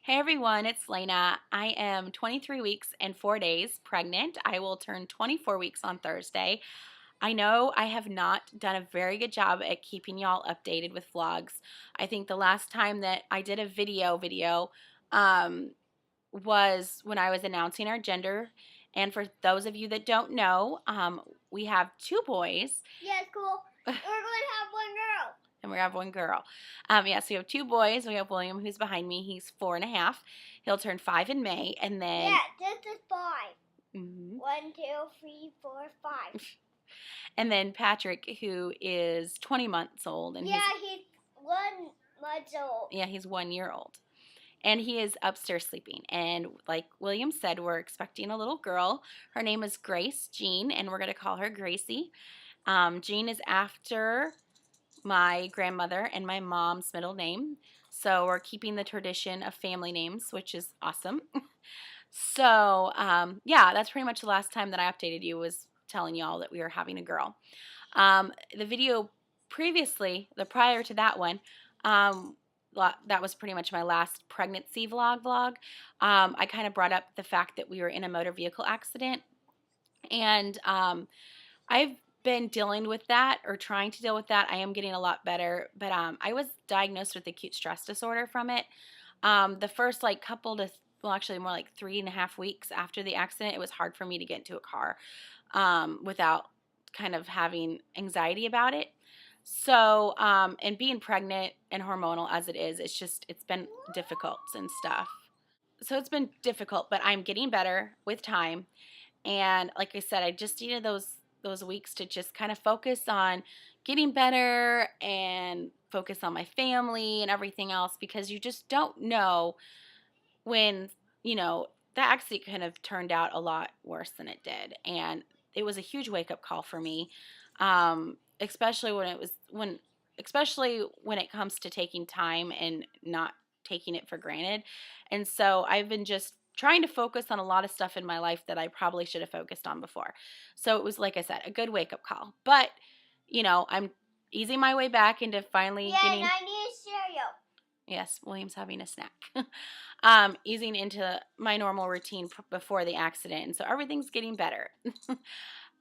Hey everyone, it's Lena. I am 23 weeks and 4 days pregnant. I will turn 24 weeks on Thursday. I know I have not done a very good job at keeping y'all updated with vlogs. I think the last time that I did a video um, was when I was announcing our gender. And for those of you that don't know, we have two boys. Yeah, cool. We're going to have one girl. And we have one girl. Yeah, so we have two boys. We have William, who's behind me. He's 4.5. He'll turn 5 in May, and then Yeah, this is 5. Mhm. 1, 2, 3, 4, 5. And then Patrick, who is 20 months old, and he's 1 month old. Yeah, he's 1 year old, and he is upstairs sleeping. And like William said, we're expecting a little girl. Her name is Grace Jean, and we're gonna call her Gracie. Jean is after my grandmother and my mom's middle name. So we're keeping the tradition of family names, which is awesome. So yeah, that's pretty much the last time that I updated you, was telling y'all that we were having a girl. The video previously, the prior to that one, that was pretty much my last pregnancy vlog. I kind of brought up the fact that we were in a motor vehicle accident, and I've been dealing with that, or trying to deal with that. I am getting a lot better, but I was diagnosed with acute stress disorder from it. The first actually more like 3.5 weeks after the accident, it was hard for me to get into a car without kind of having anxiety about it. So, and being pregnant and hormonal as it is, it's been difficult and stuff. So it's been difficult, but I'm getting better with time. And like I said, I just needed those weeks to just kind of focus on getting better and focus on my family and everything else, because you just don't know when, the accident kind of turned out a lot worse than it did. And it was a huge wake-up call for me, especially when it comes to taking time and not taking it for granted. And so I've been just trying to focus on a lot of stuff in my life that I probably should have focused on before. So it was, like I said, a good wake-up call. But, I'm easing my way back into finally getting... and I need cereal. Yes, William's having a snack. Easing into my normal routine before the accident. And so everything's getting better.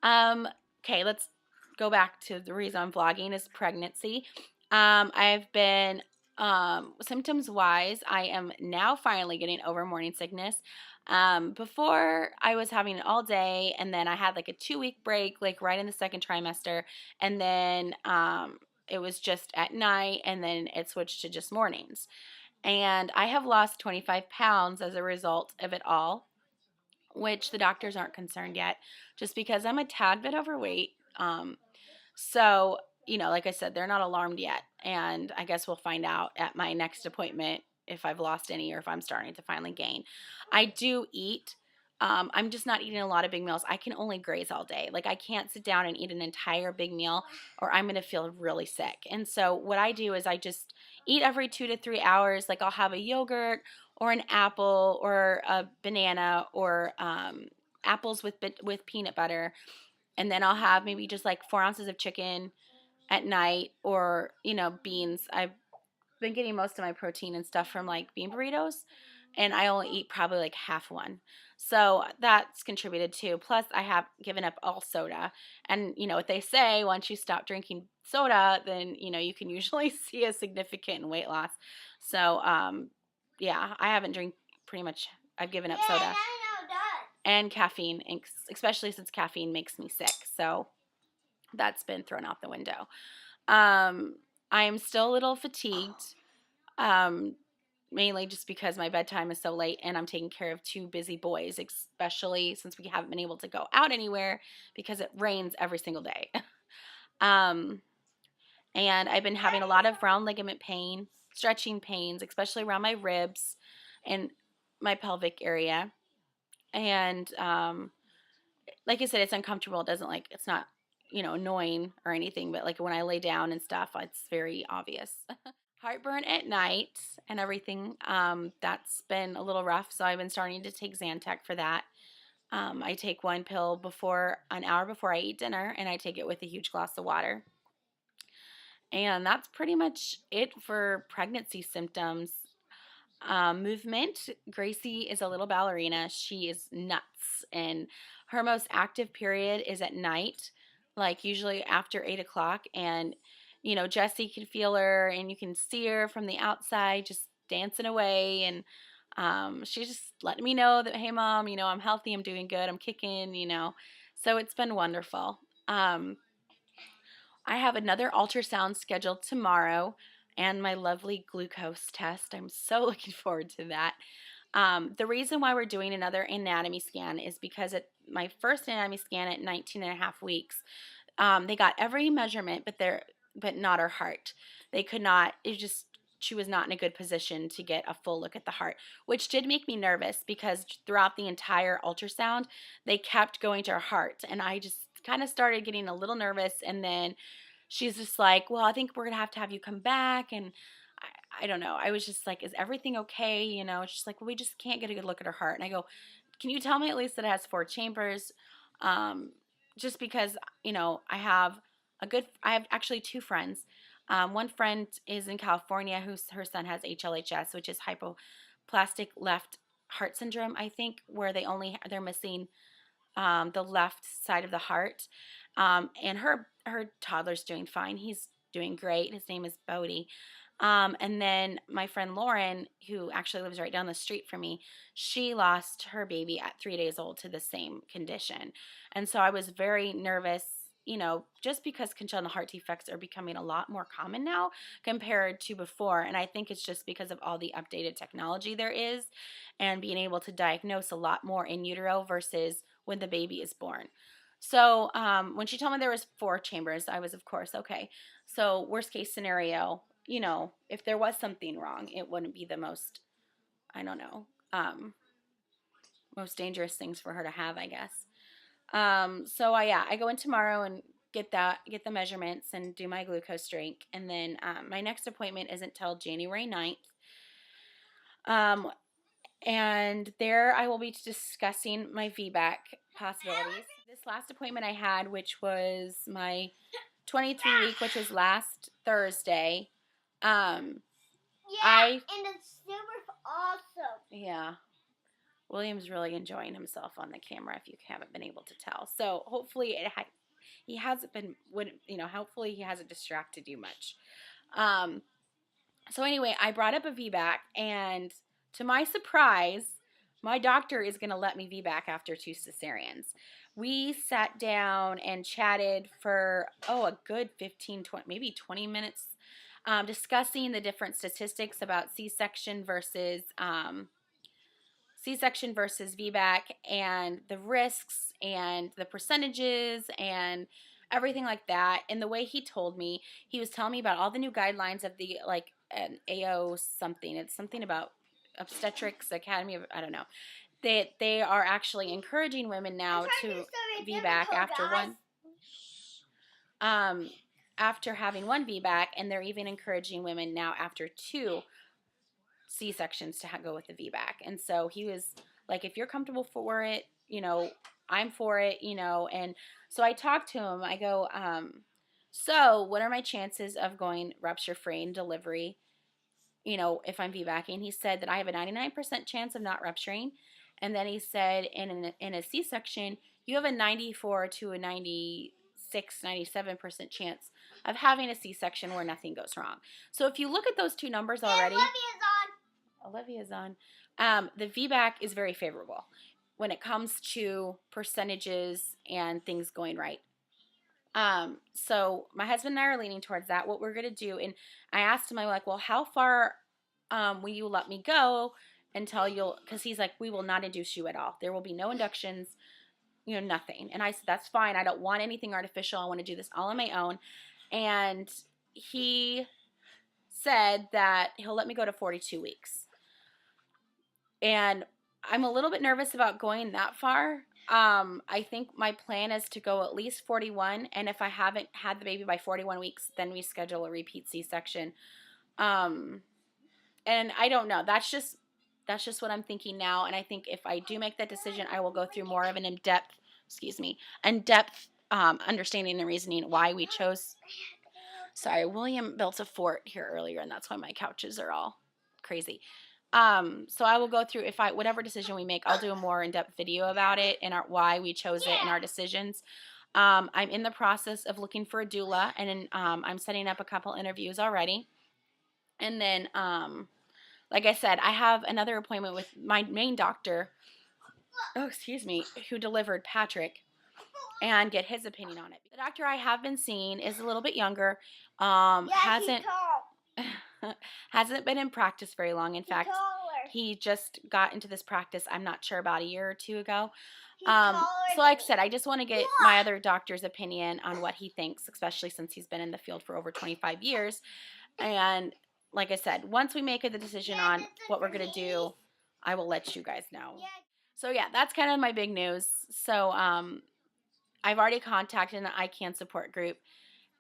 Okay, let's go back to the reason I'm vlogging is pregnancy. I've been, symptoms-wise, I am now finally getting over morning sickness. Before I was having it all day, and then I had like a 2-week break, like right in the second trimester, and then it was just at night, and then it switched to just mornings. And I have lost 25 pounds as a result of it all, which the doctors aren't concerned yet, just because I'm a tad bit overweight. So, like I said, they're not alarmed yet. And I guess we'll find out at my next appointment if I've lost any or if I'm starting to finally gain. I do eat. I'm just not eating a lot of big meals. I can only graze all day. Like, I can't sit down and eat an entire big meal, or I'm going to feel really sick. And so what I do is I just eat every 2 to 3 hours. Like, I'll have a yogurt or an apple or a banana, or apples with peanut butter. And then I'll have maybe just like 4 ounces of chicken at night, or, beans. I've been getting most of my protein and stuff from like bean burritos, and I only eat probably like half one. So that's contributed too. Plus, I have given up all soda. And what they say, once you stop drinking soda, then, you can usually see a significant weight loss. So, yeah, I haven't I've given up soda. I know that. And caffeine, especially since caffeine makes me sick. So that's been thrown out the window. I am still a little fatigued, mainly just because my bedtime is so late and I'm taking care of 2 busy boys, especially since we haven't been able to go out anywhere because it rains every single day. And I've been having a lot of round ligament pain, stretching pains, especially around my ribs and my pelvic area. And like I said, it's uncomfortable. It's not, annoying or anything, but like when I lay down and stuff, it's very obvious. Heartburn at night and everything, that's been a little rough, so I've been starting to take Zantac for that. I take 1 pill an hour before I eat dinner, and I take it with a huge glass of water. And that's pretty much it for pregnancy symptoms. Movement. Gracie is a little ballerina. She is nuts, and her most active period is at night, like usually after 8 o'clock. And Jessie can feel her, and you can see her from the outside just dancing away. And she's just letting me know that, hey, mom, I'm healthy, I'm doing good, I'm kicking. So it's been wonderful. Um, I have another ultrasound scheduled tomorrow and my lovely glucose test. I'm so looking forward to that. The reason why we're doing another anatomy scan is because at my first anatomy scan at 19 and a half weeks, they got every measurement, but not her heart. They could not. She was not in a good position to get a full look at the heart, which did make me nervous because throughout the entire ultrasound, they kept going to her heart, and I just kind of started getting a little nervous. And then she's just like, well, I think we're gonna have you come back. And I don't know. I was just like, is everything okay? She's like, well, we just can't get a good look at her heart. And I go, can you tell me at least that it has 4 chambers? Um, just because, I have actually 2 friends. One friend is in California her son has HLHS, which is hypoplastic left heart syndrome, I think, where they're missing the left side of the heart. And her toddler's doing fine. He's doing great. His name is Bodie. And then my friend Lauren, who actually lives right down the street from me, she lost her baby at 3 days old to the same condition. And so I was very nervous, just because congenital heart defects are becoming a lot more common now compared to before. And I think it's just because of all the updated technology there is and being able to diagnose a lot more in utero versus when the baby is born. So when she told me there was 4 chambers, I was, of course, okay. So worst case scenario, if there was something wrong, it wouldn't be the most, I don't know, most dangerous things for her to have, I guess. So I go in tomorrow and get the measurements and do my glucose drink. And then my next appointment isn't till January 9th. And there I will be discussing my VBAC possibilities. This last appointment I had, which was my 23-week, which was last Thursday. And it's super awesome. Yeah. William's really enjoying himself on the camera if you haven't been able to tell. So hopefully he hasn't been, hopefully he hasn't distracted you much. So anyway, I brought up a VBAC, and to my surprise, my doctor is going to let me VBAC after 2 cesareans. We sat down and chatted for, a good 15, 20, maybe 20 minutes, discussing the different statistics about C-section versus VBAC and the risks and the percentages and everything like that. And the way he told me, he was telling me about all the new guidelines of the an AO something. It's something about Obstetrics Academy of, I don't know. They are actually encouraging women now to VBAC after having 1 VBAC, and they're even encouraging women now after 2 C-sections to go with the VBAC. And so he was like, if you're comfortable for it, I'm for it, and so I talked to him. I go, so what are my chances of going rupture-free in delivery, if I'm VBACing? He said that I have a 99% chance of not rupturing. And then he said in a C-section, you have a 94 to a 96, 97% chance of having a C-section where nothing goes wrong. So if you look at those 2 numbers already. Olivia's on. The VBAC is very favorable when it comes to percentages and things going right. So my husband and I are leaning towards that. What we're going to do, and I asked him, I'm like, well, how far will you let me go until because he's like, we will not induce you at all. There will be no inductions, nothing. And I said, that's fine. I don't want anything artificial. I want to do this all on my own. And he said that he'll let me go to 42 weeks. And I'm a little bit nervous about going that far. I think my plan is to go at least 41, and if I haven't had the baby by 41 weeks, then we schedule a repeat C-section. And I don't know. That's just what I'm thinking now. And I think if I do make that decision, I will go through more of an in-depth understanding and reasoning why we chose. Sorry, William built a fort here earlier, and that's why my couches are all crazy. So I will go through, whatever decision we make, I'll do a more in-depth video about it and why we chose it and our decisions. I'm in the process of looking for a doula, and I'm setting up a couple interviews already. And then, like I said, I have another appointment with my main doctor, who delivered Patrick, and get his opinion on it. The doctor I have been seeing is a little bit younger. Hasn't hasn't been in practice very long. In fact, he just got into this practice, I'm not sure, about a year or two ago. So like I said, I just want to get my other doctor's opinion on what he thinks, especially since he's been in the field for over 25 years. And like I said, once we make the decision on what we're going to do, I will let you guys know. So yeah, that's kind of my big news. So I've already contacted an ICANN support group.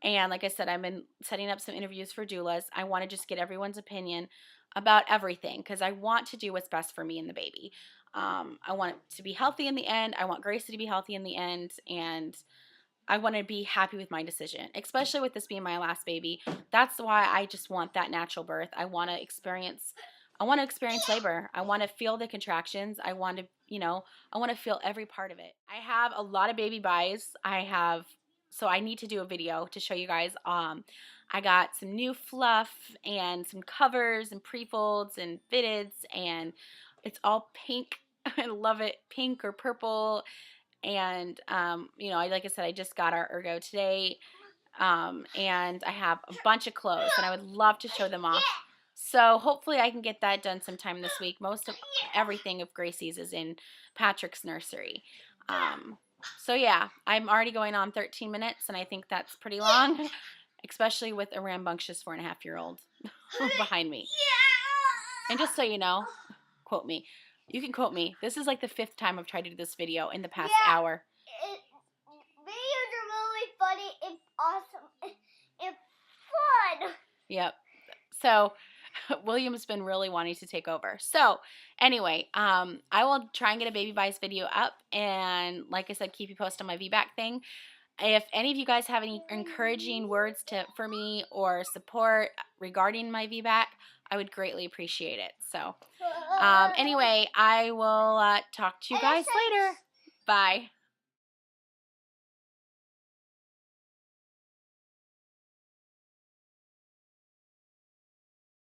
And like I said, I've been setting up some interviews for doulas. I want to just get everyone's opinion about everything because I want to do what's best for me and the baby. I want it to be healthy in the end. I want Gracie to be healthy in the end. And I want to be happy with my decision, especially with this being my last baby. That's why I just want that natural birth. I want to experience labor. I want to feel the contractions. I want to feel every part of it. I have a lot of baby buys. So I need to do a video to show you guys. I got some new fluff and some covers and pre-folds and fitteds, and it's all pink. I love it, pink or purple. And like I said, I just got our ergo today, and I have a bunch of clothes, and I would love to show them off. So hopefully I can get that done sometime this week. Most of everything of Gracie's is in Patrick's nursery. So yeah, I'm already going on 13 minutes, and I think that's pretty long, especially with a rambunctious 4.5-year-old behind me. And just so you know, quote me. You can quote me. This is like the 5th time I've tried to do this video in the past hour. Videos are really funny and awesome and fun. Yep. So William's been really wanting to take over. So anyway, I will try and get a baby buys video up, and like I said, keep you posted on my VBAC thing. If any of you guys have any encouraging words for me or support regarding my VBAC, I would greatly appreciate it. So anyway, I will talk to you guys later. Bye.